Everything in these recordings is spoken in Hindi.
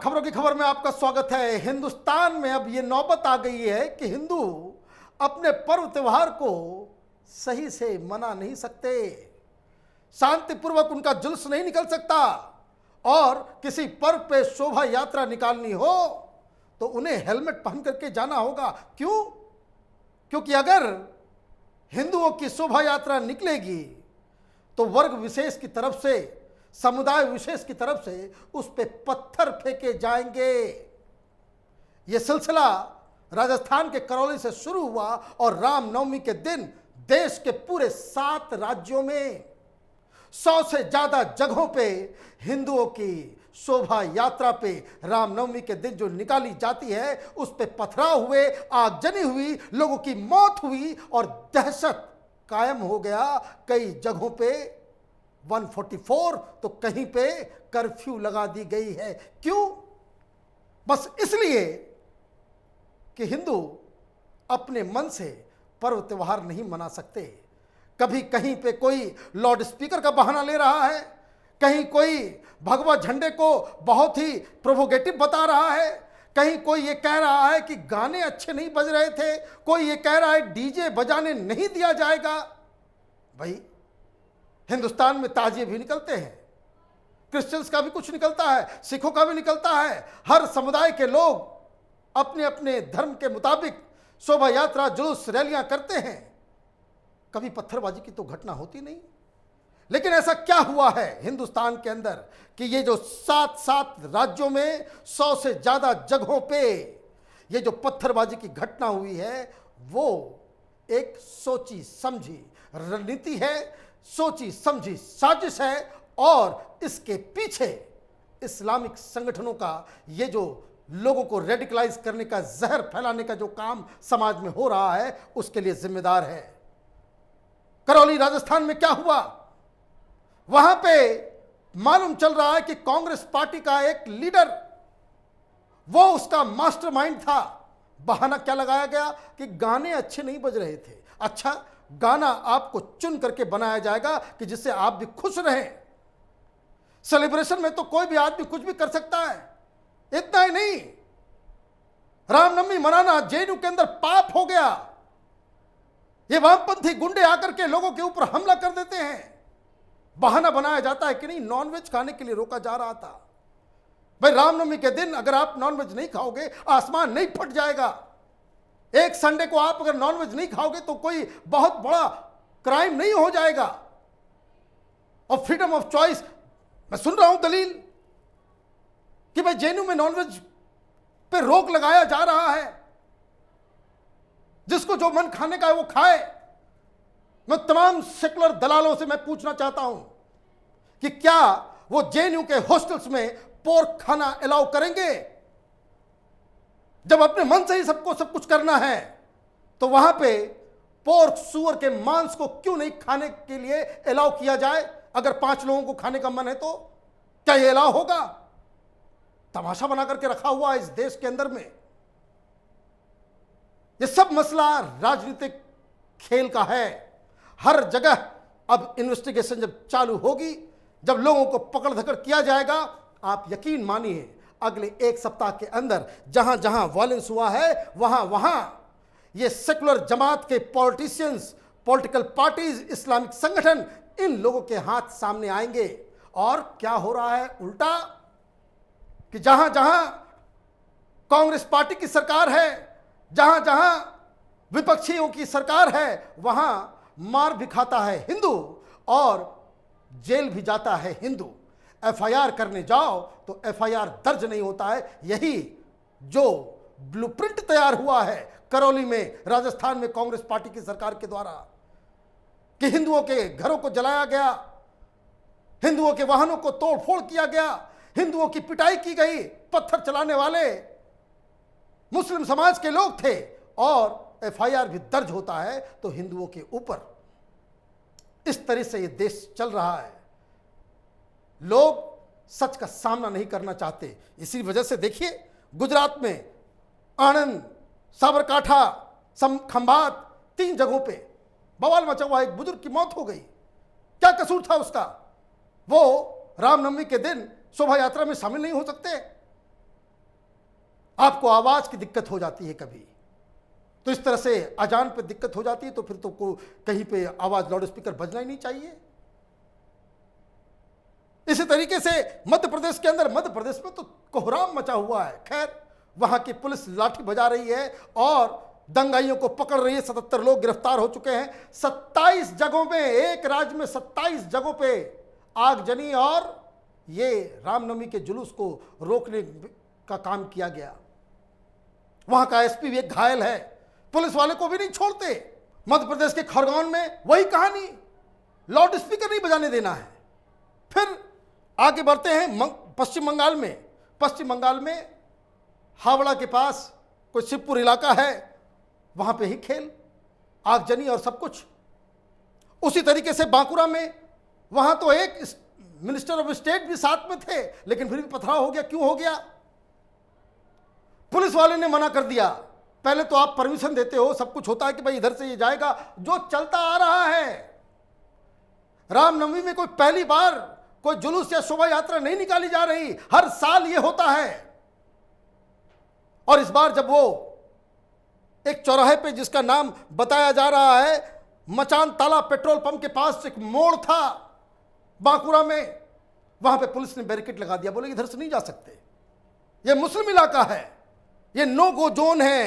खबरों की खबर में आपका स्वागत है। हिंदुस्तान में अब ये नौबत आ गई है कि हिंदू अपने पर्व त्योहार को सही से मना नहीं सकते, शांतिपूर्वक उनका जुलूस नहीं निकल सकता और किसी पर्व पे शोभा यात्रा निकालनी हो तो उन्हें हेलमेट पहन करके जाना होगा। क्यों? क्योंकि अगर हिंदुओं की शोभा यात्रा निकलेगी तो वर्ग विशेष की तरफ से, समुदाय विशेष की तरफ से उस पे पत्थर फेंके जाएंगे। यह सिलसिला राजस्थान के करौली से शुरू हुआ और रामनवमी के दिन देश के पूरे 7 राज्यों में 100 से ज्यादा जगहों पे हिंदुओं की शोभा यात्रा पे रामनवमी के दिन जो निकाली जाती है उस पे पथराव हुए, आगजनी हुई, लोगों की मौत हुई और दहशत कायम हो गया। कई जगहों पे 144 तो कहीं पे कर्फ्यू लगा दी गई है। क्यों? बस इसलिए कि हिंदू अपने मन से पर्व त्योहार नहीं मना सकते। कभी कहीं पे कोई लाउड स्पीकर का बहाना ले रहा है, कहीं कोई भगवा झंडे को बहुत ही प्रोवोकेटिव बता रहा है, कहीं कोई ये कह रहा है कि गाने अच्छे नहीं बज रहे थे, कोई ये कह रहा है डीजे बजाने नहीं दिया जाएगा। भाई हिंदुस्तान में ताजिए भी निकलते हैं, क्रिश्चियंस का भी कुछ निकलता है, सिखों का भी निकलता है। हर समुदाय के लोग अपने अपने धर्म के मुताबिक शोभा यात्रा, जुलूस, रैलियां करते हैं। कभी पत्थरबाजी की तो घटना होती नहीं। लेकिन ऐसा क्या हुआ है हिंदुस्तान के अंदर कि ये जो 7 राज्यों में 100 से ज्यादा जगहों पे ये जो पत्थरबाजी की घटना हुई है वो एक सोची समझी रणनीति है, सोची समझी साजिश है और इसके पीछे इस्लामिक संगठनों का ये जो लोगों को रेडिकलाइज करने का, जहर फैलाने का जो काम समाज में हो रहा है उसके लिए जिम्मेदार है। करौली राजस्थान में क्या हुआ? वहां पे मालूम चल रहा है कि कांग्रेस पार्टी का एक लीडर, वो उसका मास्टरमाइंड था। बहाना क्या लगाया गया कि गाने अच्छे नहीं बज रहे थे। अच्छा, गाना आपको चुन करके बनाया जाएगा कि जिससे आप भी खुश रहें। सेलिब्रेशन में तो कोई भी आदमी कुछ भी कर सकता है। इतना ही नहीं, रामनवमी मनाना जेएनयू के अंदर पाप हो गया। ये वामपंथी गुंडे आकर के लोगों के ऊपर हमला कर देते हैं। बहाना बनाया जाता है कि नहीं, नॉनवेज खाने के लिए रोका जा रहा था। भाई रामनवमी के दिन अगर आप नॉनवेज नहीं खाओगे आसमान नहीं फट जाएगा। एक संडे को आप अगर नॉनवेज नहीं खाओगे तो कोई बहुत बड़ा क्राइम नहीं हो जाएगा। और फ्रीडम ऑफ चॉइस, मैं सुन रहा हूं दलील कि भाई जेएनयू में नॉनवेज पे रोक लगाया जा रहा है, जिसको जो मन खाने का है वो खाए। मैं तमाम सेकुलर दलालों से मैं पूछना चाहता हूं कि क्या वो जेएनयू के हॉस्टल्स में पोर्क खाना अलाउ करेंगे? जब अपने मन से ही सबको सब कुछ करना है तो वहां पे पोर्क, सुअर के मांस को क्यों नहीं खाने के लिए अलाउ किया जाए? अगर 5 लोगों को खाने का मन है तो क्या ये अलाउ होगा? तमाशा बना करके रखा हुआ है इस देश के अंदर में। ये सब मसला राजनीतिक खेल का है। हर जगह अब इन्वेस्टिगेशन जब चालू होगी, जब लोगों को पकड़ धकड़ किया जाएगा, आप यकीन मानिए अगले 1 सप्ताह के अंदर जहां जहां वायलेंस हुआ है वहां वहां ये सेकुलर जमात के पॉलिटिशियंस, पॉलिटिकल पार्टीज, इस्लामिक संगठन, इन लोगों के हाथ सामने आएंगे। और क्या हो रहा है उल्टा कि जहां जहां कांग्रेस पार्टी की सरकार है, जहां जहां विपक्षियों की सरकार है, वहां मार भी खाता है हिंदू और जेल भी जाता है हिंदू। एफआईआर करने जाओ तो एफआईआर दर्ज नहीं होता है। यही जो ब्लूप्रिंट तैयार हुआ है करौली में, राजस्थान में कांग्रेस पार्टी की सरकार के द्वारा, कि हिंदुओं के घरों को जलाया गया, हिंदुओं के वाहनों को तोड़फोड़ किया गया, हिंदुओं की पिटाई की गई। पत्थर चलाने वाले मुस्लिम समाज के लोग थे और एफआईआर भी दर्ज होता है तो हिंदुओं के ऊपर। इस तरह से ये देश चल रहा है। लोग सच का सामना नहीं करना चाहते। इसी वजह से देखिए गुजरात में आणंद, साबरकांठा, खंभात, 3 जगहों पे बवाल मचा हुआ। एक बुजुर्ग की मौत हो गई। क्या कसूर था उसका? वो रामनवमी के दिन शोभा यात्रा में शामिल नहीं हो सकते। आपको आवाज की दिक्कत हो जाती है कभी, तो इस तरह से अजान पे दिक्कत हो जाती है, तो फिर तो कहीं पे आवाज लाउड स्पीकर बजना ही नहीं चाहिए। इसी तरीके से मध्य प्रदेश के अंदर, मध्य प्रदेश में तो कोहराम मचा हुआ है। खैर, वहां की पुलिस लाठी बजा रही है और दंगाइयों को पकड़ रही है। 77 लोग गिरफ्तार हो चुके हैं। 27 जगहों में, एक राज्य में 27 जगहों पे आगजनी और ये रामनवमी के जुलूस को रोकने का काम किया गया। वहां का एसपी भी एक घायल है, पुलिस वाले को भी नहीं छोड़ते। मध्य प्रदेश के खरगोन में वही कहानी, लाउड स्पीकर नहीं बजाने देना है। फिर आगे बढ़ते हैं पश्चिम बंगाल में। पश्चिम बंगाल में हावड़ा के पास कोई शिवपुर इलाका है, वहां पे ही खेल, आगजनी और सब कुछ। उसी तरीके से बांकुड़ा में, वहां तो एक मिनिस्टर ऑफ स्टेट भी साथ में थे, लेकिन फिर भी पथराव हो गया। क्यों हो गया? पुलिस वाले ने मना कर दिया। पहले तो आप परमिशन देते हो, सब कुछ होता है कि भाई इधर से ये जाएगा, जो चलता आ रहा है। रामनवमी में कोई पहली बार कोई जुलूस या शोभा यात्रा नहीं निकाली जा रही, हर साल ये होता है। और इस बार जब वो एक चौराहे पे, जिसका नाम बताया जा रहा है मचान ताला पेट्रोल पंप के पास एक मोड़ था बांकुड़ा में, वहां पे पुलिस ने बैरिकेड लगा दिया, बोले इधर से नहीं जा सकते, ये मुस्लिम इलाका है, ये नो गो जोन है,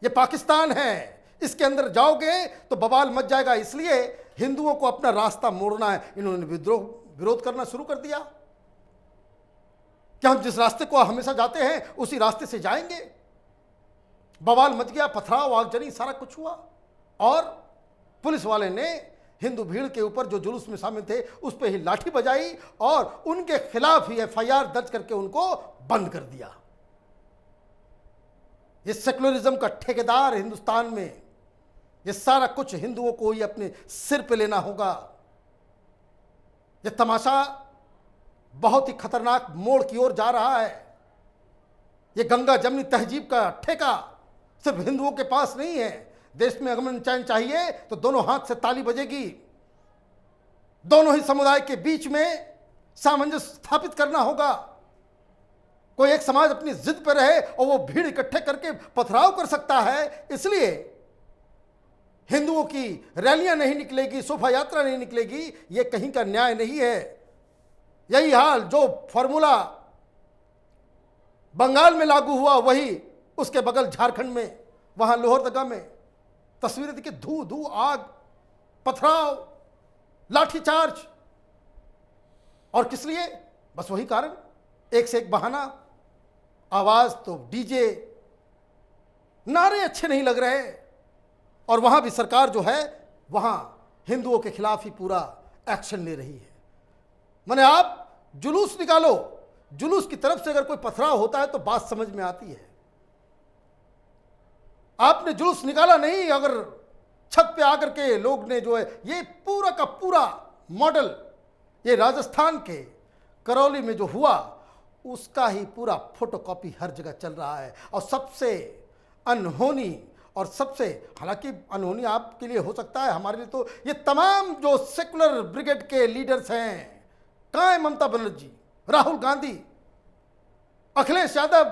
ये पाकिस्तान है, इसके अंदर जाओगे तो बवाल मच जाएगा। इसलिए हिंदुओं को अपना रास्ता मोड़ना है। इन्होंने विरोध करना शुरू कर दिया कि हम जिस रास्ते को हमेशा जाते हैं उसी रास्ते से जाएंगे। बवाल मच गया, पथराव, आगजनी, सारा कुछ हुआ। और पुलिस वाले ने हिंदू भीड़ के ऊपर जो जुलूस में शामिल थे उस पर ही लाठी बजाई और उनके खिलाफ ही एफआईआर दर्ज करके उनको बंद कर दिया। ये सेकुलरिज्म का ठेकेदार हिंदुस्तान में, ये सारा कुछ हिंदुओं को ही अपने सिर पे लेना होगा। ये तमाशा बहुत ही खतरनाक मोड़ की ओर जा रहा है। ये गंगा जमनी तहजीब का ठेका सिर्फ हिंदुओं के पास नहीं है। देश में अमन चैन चाहिए तो दोनों हाथ से ताली बजेगी। दोनों ही समुदाय के बीच में सामंजस्य स्थापित करना होगा। कोई एक समाज अपनी जिद पर रहे और वो भीड़ इकट्ठे करके पथराव कर सकता है, इसलिए हिंदुओं की रैलियां नहीं निकलेगी, शोभा यात्रा नहीं निकलेगी, ये कहीं का न्याय नहीं है। यही हाल जो फॉर्मूला बंगाल में लागू हुआ, वही उसके बगल झारखंड में, वहां लोहरदगा में तस्वीरें देखिए, धू धू आग, पथराव, लाठीचार्ज। और किस लिए? बस वही कारण, एक से एक बहाना, आवाज तो डीजे, नारे अच्छे नहीं लग रहे। और वहां भी सरकार जो है वहां हिंदुओं के खिलाफ ही पूरा एक्शन ले रही है। माने आप जुलूस निकालो, जुलूस की तरफ से अगर कोई पथराव होता है तो बात समझ में आती है। आपने जुलूस निकाला नहीं, अगर छत पे आकर के लोग ने जो है, ये पूरा का पूरा मॉडल ये राजस्थान के करौली में जो हुआ उसका ही पूरा फोटोकॉपी हर जगह चल रहा है। और सबसे अनहोनी और सबसे, हालांकि अनहोनी आपके लिए हो सकता है, हमारे लिए तो ये तमाम जो सेकुलर ब्रिगेड के लीडर्स हैं, कहाँ है ममता बनर्जी, राहुल गांधी, अखिलेश यादव,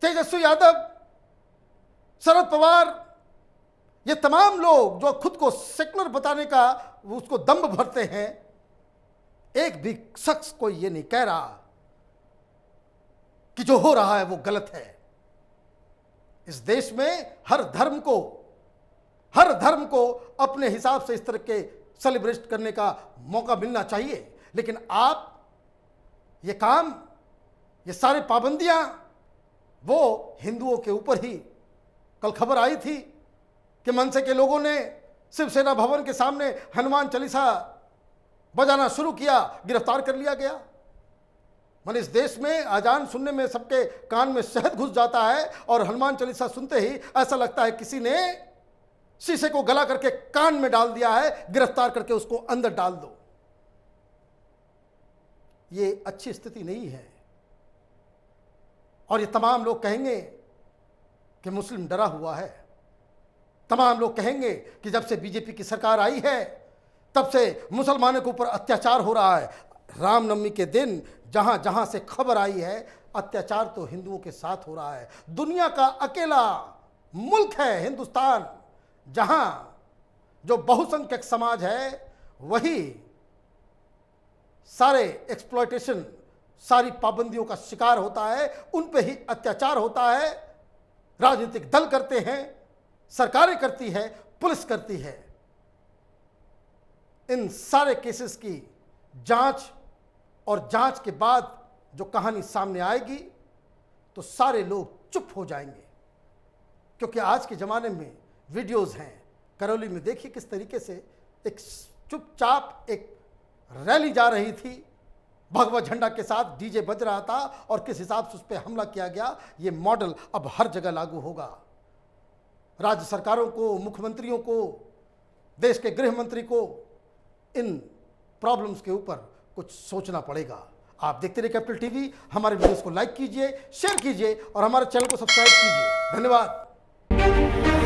तेजस्वी यादव, शरद पवार, ये तमाम लोग जो खुद को सेकुलर बताने का उसको दम्भ भरते हैं, एक भी शख्स कोई ये नहीं कह रहा कि जो हो रहा है वो गलत है। इस देश में हर धर्म को अपने हिसाब से इस तरह के सेलिब्रेट करने का मौका मिलना चाहिए। लेकिन आप ये काम, ये सारी पाबंदियां वो हिंदुओं के ऊपर ही। कल खबर आई थी कि मनसे के लोगों ने शिवसेना भवन के सामने हनुमान चालीसा बजाना शुरू किया, गिरफ्तार कर लिया गया। मैंने इस देश में अजान सुनने में सबके कान में शहद घुस जाता है और हनुमान चालीसा सुनते ही ऐसा लगता है किसी ने शीशे को गला करके कान में डाल दिया है, गिरफ्तार करके उसको अंदर डाल दो। ये अच्छी स्थिति नहीं है। और ये तमाम लोग कहेंगे कि मुस्लिम डरा हुआ है। तमाम लोग कहेंगे कि जब से बीजेपी की सरकार आई है तब से मुसलमानों के ऊपर अत्याचार हो रहा है। रामनवमी के दिन जहां जहां से खबर आई है, अत्याचार तो हिंदुओं के साथ हो रहा है। दुनिया का अकेला मुल्क है हिंदुस्तान जहां जो बहुसंख्यक समाज है वही सारे एक्सप्लॉयटेशन, सारी पाबंदियों का शिकार होता है, उन पे ही अत्याचार होता है। राजनीतिक दल करते हैं, सरकारें करती है, पुलिस करती है। इन सारे केसेस की जांच और जांच के बाद जो कहानी सामने आएगी तो सारे लोग चुप हो जाएंगे, क्योंकि आज के ज़माने में वीडियोस हैं। करौली में देखिए किस तरीके से एक चुपचाप एक रैली जा रही थी, भगवा झंडा के साथ डीजे बज रहा था और किस हिसाब से उस पर हमला किया गया। ये मॉडल अब हर जगह लागू होगा। राज्य सरकारों को, मुख्यमंत्रियों को, देश के गृह मंत्री को इन प्रॉब्लम्स के ऊपर कुछ सोचना पड़ेगा। आप देखते रहिए कैपिटल टीवी। हमारे वीडियोस को लाइक कीजिए, शेयर कीजिए और हमारे चैनल को सब्सक्राइब कीजिए। धन्यवाद।